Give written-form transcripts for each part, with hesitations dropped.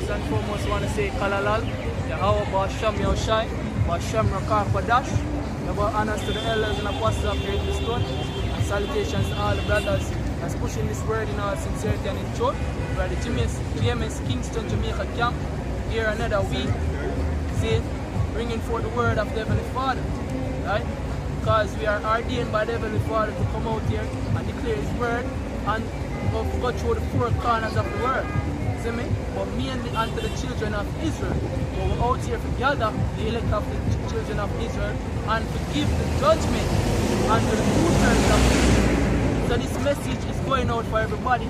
First and foremost, I want to say Kalalal, Yahweh Ba'asham Yahushai, Ba'asham Rakar Kwadash, Yahweh honors to the elders and apostles of Great Stone, and salutations to all the brothers that's pushing this word in all sincerity and in truth. We are the GMS Kingston Jamaica camp, here another week, see, bringing forth the word of the Heavenly Father, right? Because we are ordained by the Heavenly Father to come out here and declare His word and go through the four corners of the world. See me? But mainly unto the children of Israel. So we're out here to gather the elect of the children of Israel and to give the judgment unto the two-thirds of Israel. So this message is going out for everybody,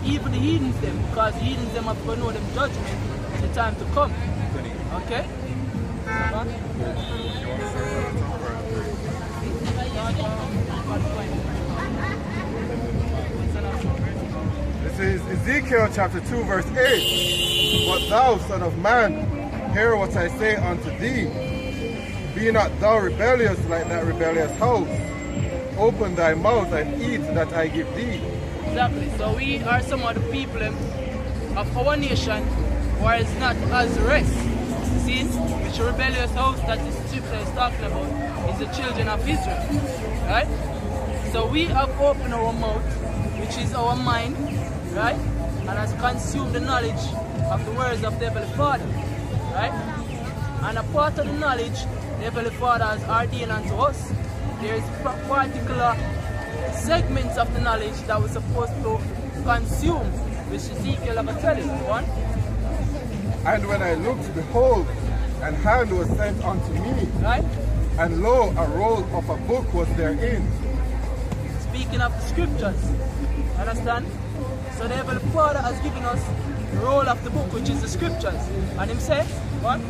even the heathens them, because the heathens them have to know them judgment in the time to come. Okay? This is Ezekiel chapter 2 verse 8. But thou, son of man, hear what I say unto thee. Be not thou rebellious like that rebellious house. Open thy mouth and eat that I give thee. Exactly. So we are some of the people of our nation where it's not as rest. See, which rebellious house that the scripture is talking about is the children of Israel. Right? So we have opened our mouth, which is our mind, right? And has consumed the knowledge of the words of the Heavenly Father. Right? And a part of the knowledge the Heavenly Father has ordained unto us, there is particular segments of the knowledge that we're supposed to consume, which Ezekiel will tell you. One. And when I looked, behold, an hand was sent unto me. Right? And lo, a roll of a book was therein. Speaking of the scriptures, understand? So the Heavenly Father has given us the roll of the book, which is the scriptures. And Him said, what?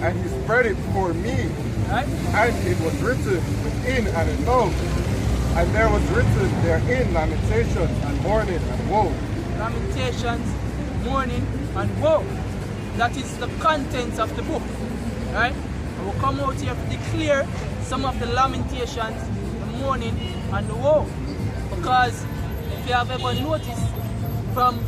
And He spread it before me. Right? And it was written within and without. And there was written therein lamentations and mourning and woe. Lamentations, mourning, and woe. That is the contents of the book. Right? And we'll come out here to declare some of the lamentations, the mourning, and the woe. Because if you have ever noticed from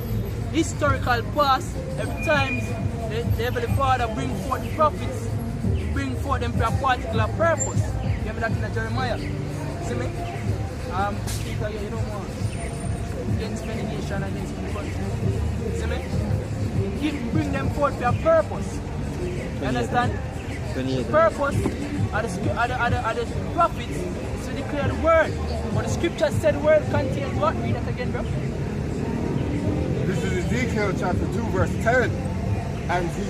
historical past, every time the Heavenly Father bring forth the prophets, He bring forth them for a particular purpose. You have that in Jeremiah. See me? Peter, you don't want against many nations, against many countries. See me? He bring them forth for a purpose. You understand? The purpose of the prophets is to declare the word. But the scripture said the word contains what? Read that again, bro. This is Ezekiel chapter 2 verse 10. And He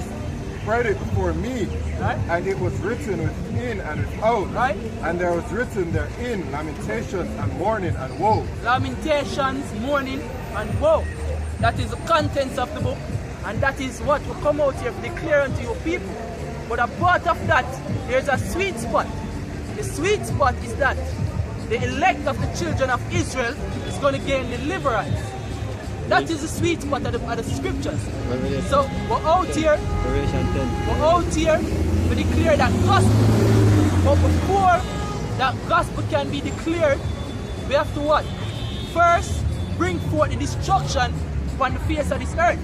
spread it before me. Right? And it was written within and without. Right? And there was written therein lamentations and mourning and woe. Lamentations, mourning, and woe. That is the contents of the book. And that is what will come out here to declare unto your people. But a part of that, there's a sweet spot. The sweet spot is that the elect of the children of Israel is going to gain deliverance. That is the sweet spot of the scriptures. So we're out here, to declare that gospel. But before that gospel can be declared, we have to what? First, bring forth the destruction upon the face of this earth.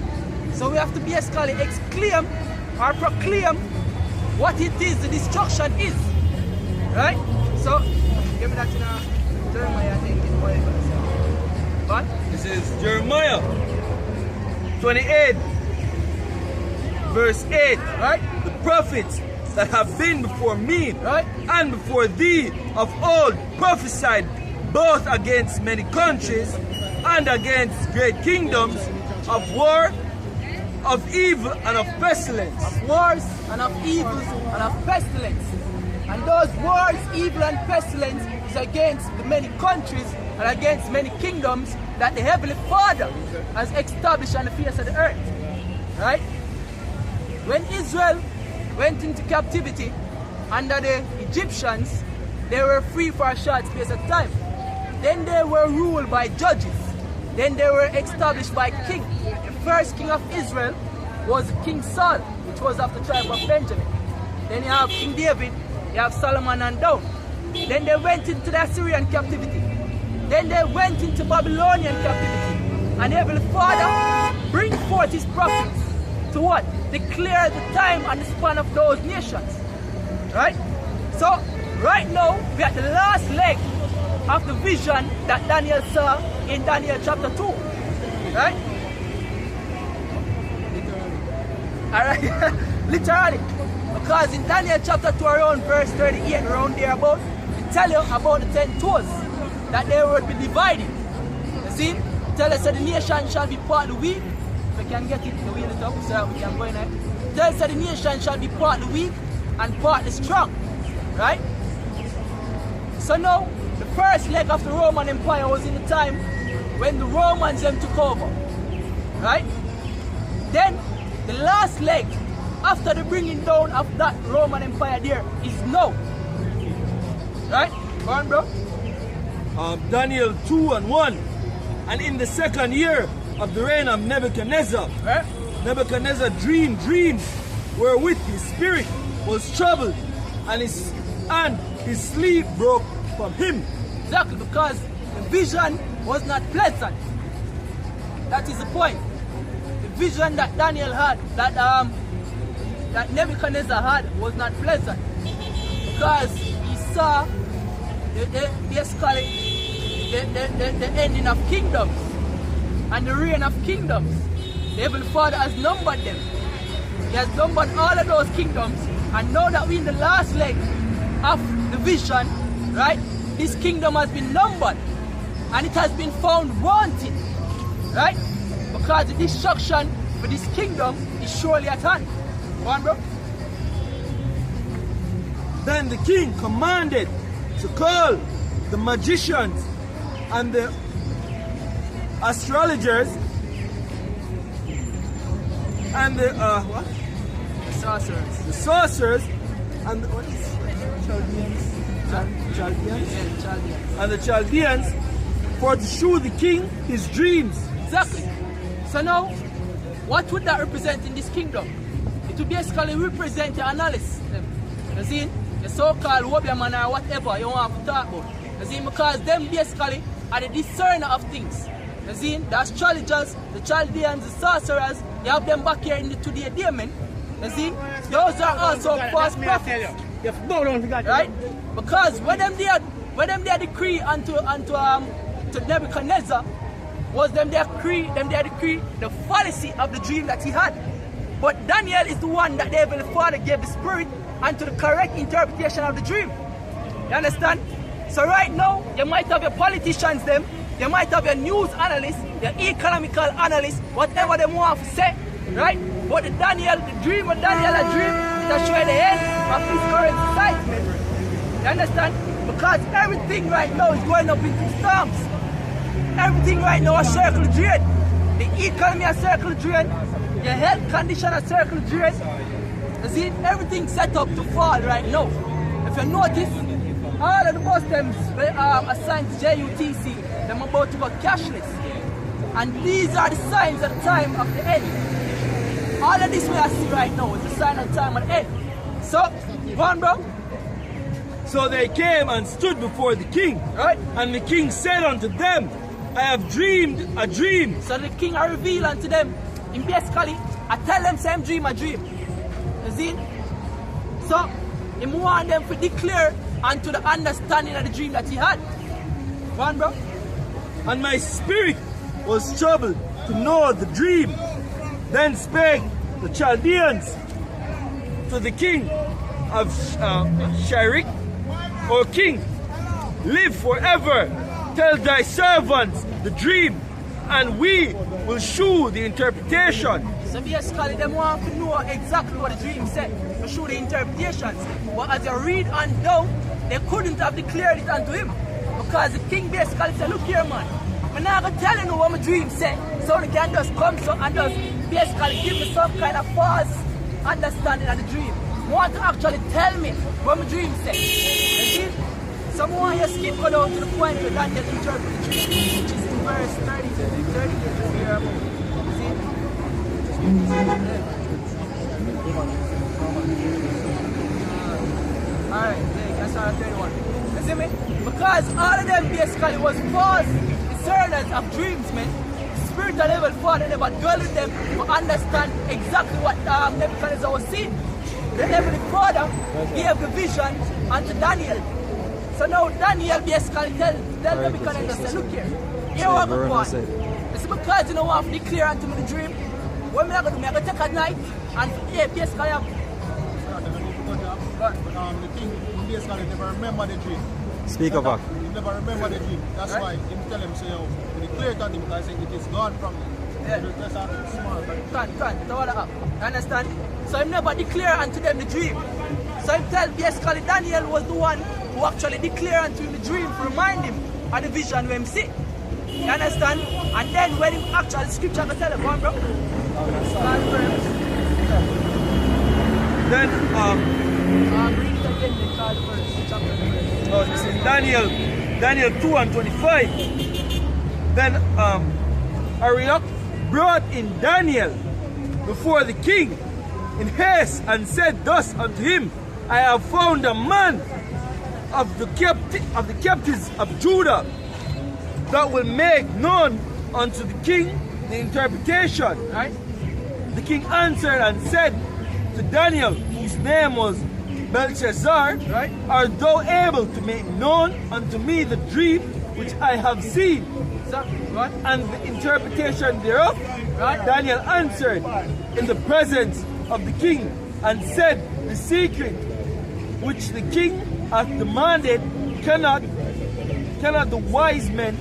So we have to basically exclaim or proclaim what it is the destruction is. Right? So, give me that in Jeremiah, I think, in what you're going to say. But this is Jeremiah 28, verse 8. Right? The prophets that have been before me, right, and before thee of old prophesied both against many countries and against great kingdoms, of war, of evil, and of pestilence. Of wars, and of evils, and of pestilence. And those wars, evil, and pestilence is against the many countries and against many kingdoms that the Heavenly Father has established on the face of the earth. Right? When Israel went into captivity under the Egyptians, they were free for a short space of time. Then they were ruled by judges. Then they were established by king. The first king of Israel was King Saul, which was of the tribe of Benjamin. Then you have King David, you have Solomon and down. Then they went into the Assyrian captivity. Then they went into Babylonian captivity. And the Heavenly Father bring forth His prophets to what? Declare the time and the span of those nations. Right? So, right now, we are at the last leg of the vision that Daniel saw in Daniel chapter 2. Right? Alright? Literally. Because in Daniel chapter 2, around verse 38, around there about, it tell you about the 10 toes, that they will be divided. You see? It tell us that the nation shall be part the weak. If we can get it, the wheel it up so that we can go in there. It tells us that the nation shall be part the weak and part the strong. Right? So now, the first leg of the Roman Empire was in the time when the Romans them took over. Right? Then, the last leg after the bringing down of that Roman Empire there is now. Right? Go on, bro. Daniel 2:1. And in the second year of the reign of Nebuchadnezzar, Right? Nebuchadnezzar dreamed dreams wherewith his spirit was troubled, and his sleep broke from him. Exactly, because the vision was not pleasant. That is the point. The vision that Daniel had, that Nebuchadnezzar had, was not pleasant, because he saw the ending of kingdoms and the reign of kingdoms. The Heavenly Father has numbered them. He has numbered all of those kingdoms, and now that we're in the last leg of the vision, right, this kingdom has been numbered and it has been found wanting, right, because the destruction for this kingdom is surely at hand. Go on, bro. Then the king commanded to call the magicians and the astrologers and the what? Sorcerers. The sorcerers and the, what is Chaldeans? Chaldeans? Yeah, Chaldeans. And the Chaldeans for to show the king his dreams. Exactly. So now, what would that represent in this kingdom? It would basically represent the analysts. You see, the so-called Wobiaman or whatever you want to talk about. You see, because them basically are the discerner of things. You see, the astrologers, the Chaldeans, the sorcerers, you have them back here in the today demon. You see, those are also false prophets. Right? Because when them they decree unto Nebuchadnezzar, was them they decree the fallacy of the dream that he had. But Daniel is the one that the Heavenly Father gave the spirit unto the correct interpretation of the dream. You understand? So right now, you might have your politicians them, you might have your news analysts, your economical analysts, whatever they want to say, right? But the dream of Daniel, a dream that shows the end of this current society. You understand? Because everything right now is going up into storms. Everything right now is circle drain. The economy is circle drain. Your health condition is circle drain. You see, everything set up to fall right now. If you notice, all of the Muslims assigned to JUTC, they're about to go cashless. And these are the signs at the time of the end. All of this we are seeing right now is the sign of the time of the end. So, go on, bro. So they came and stood before the king. Right? And the king said unto them, I have dreamed a dream. So the king I reveal unto them, in basically, I tell them same dream a dream. You see? So, he want them to declare unto the understanding of the dream that he had. Go on, bro. And my spirit was troubled to know the dream. Then spake the Chaldeans to the king of Sharik, O king, live forever. Tell thy servants the dream, and we will shew the interpretation. So basically, they want to know exactly what the dream said, to show the interpretations. But as you read on down, they couldn't have declared it unto him. Because the king basically said, look here, man, I'm not going to tell you what my dream said, so they can just come and just basically give me some kind of false understanding of the dream. You want to actually tell me what my dream said. You see? Someone just keep going down to the point where Daniel interprets the dream, which is in verse 30 to 30. You see? Alright, there you can start at 31. You see me? Because all of them basically was false discerners of dreams, man. spirit of Heavenly Father never dwell with them to understand exactly what Nebuchadnezzar was seeing. The Heavenly Father gave the vision unto Daniel. So now Daniel basically tell Nebuchadnezzar, say, look here what I'm going to do. It's because you know what, declare unto me the dream. What am I going to do? I'm going to take a night and basically have... the king basically never remember the dream. Speak up. He never remember the dream. That's why he tell him, say, oh, he declared to him because it is gone from him. Yeah. Just smart. You understand? So he never declare unto them the dream. So he tell basically Daniel was the one who actually declared unto him the dream to remind him of the vision when he see. You understand? And then when he actually scripture can tell him, go on, bro. Then Read it again, the card verse, chapter verse. it's in Daniel 2 and 25. Then Arioch brought in Daniel before the king in haste and said thus unto him, I have found a man of the captives of Judah that will make known unto the king the interpretation. Right? The king answered and said to Daniel, whose name was Belshazzar, Right. art thou able to make known unto me the dream which I have seen, So, what? and the interpretation thereof? Right. Daniel answered in the presence of the king and said, the secret which the king hath demanded cannot the wise men,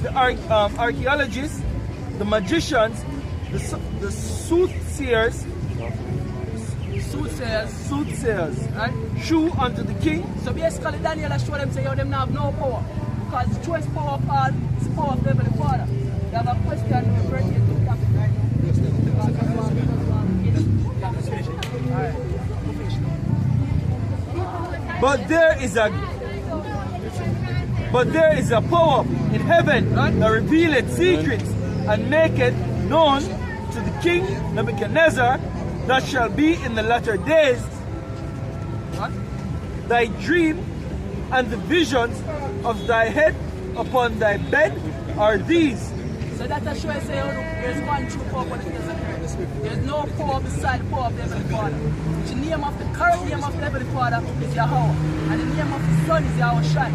the archaeologists, the magicians, the soothsayers, Right? shew unto the king. So basically Daniel has showed them say, yo, them now have no power. Because the choice power of all is the power of the Heavenly Father. They have a question to bring it to the topic, right? But there is a power in heaven that revealeth secrets and maketh known to the king Nebuchadnezzar that shall be in the latter days. What? Thy dream and the visions of thy head upon thy bed are these. So that I show you say, oh, look, there's one true power on the face of the earth. There's no power beside the power of the Heavenly Father. The name of the current name of the Heavenly Father is Yahweh. And the name of the Son is Yahushai.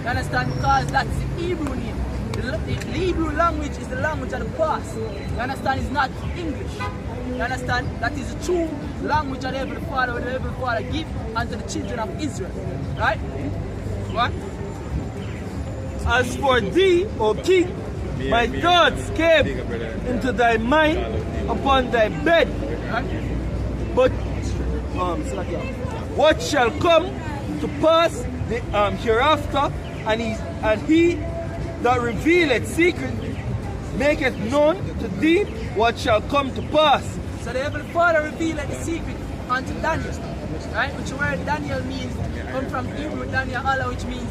You understand? Because that's the Hebrew name. The Hebrew language is the language of the past. You understand? It's not English. You understand? That is the true language of the Heavenly Father, where the Heavenly Father give unto the children of Israel. Right? What? As for thee, O king, my thoughts came into thy mind upon thy bed. Right? But what shall come to pass hereafter, and he that revealeth secret maketh known to thee what shall come to pass. So the Heavenly Father revealed the secret unto Daniel, right? Which word Daniel means, come from Hebrew Daniel Allah, which means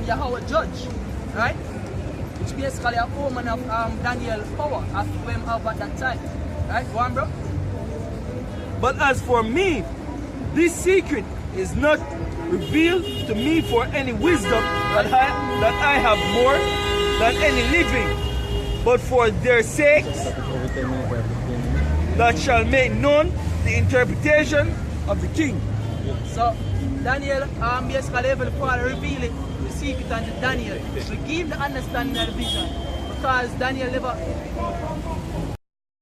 Yahweh judge, right? Which basically a woman of Daniel power of them up at that time, right? Go on, bro. But as for me, this secret is not revealed to me for any wisdom that I have more than any living, but for their sakes that shall make known the interpretation of the king. So Daniel, basically Heavenly Father revealed the secret unto Daniel to give the understanding of the vision, because Daniel never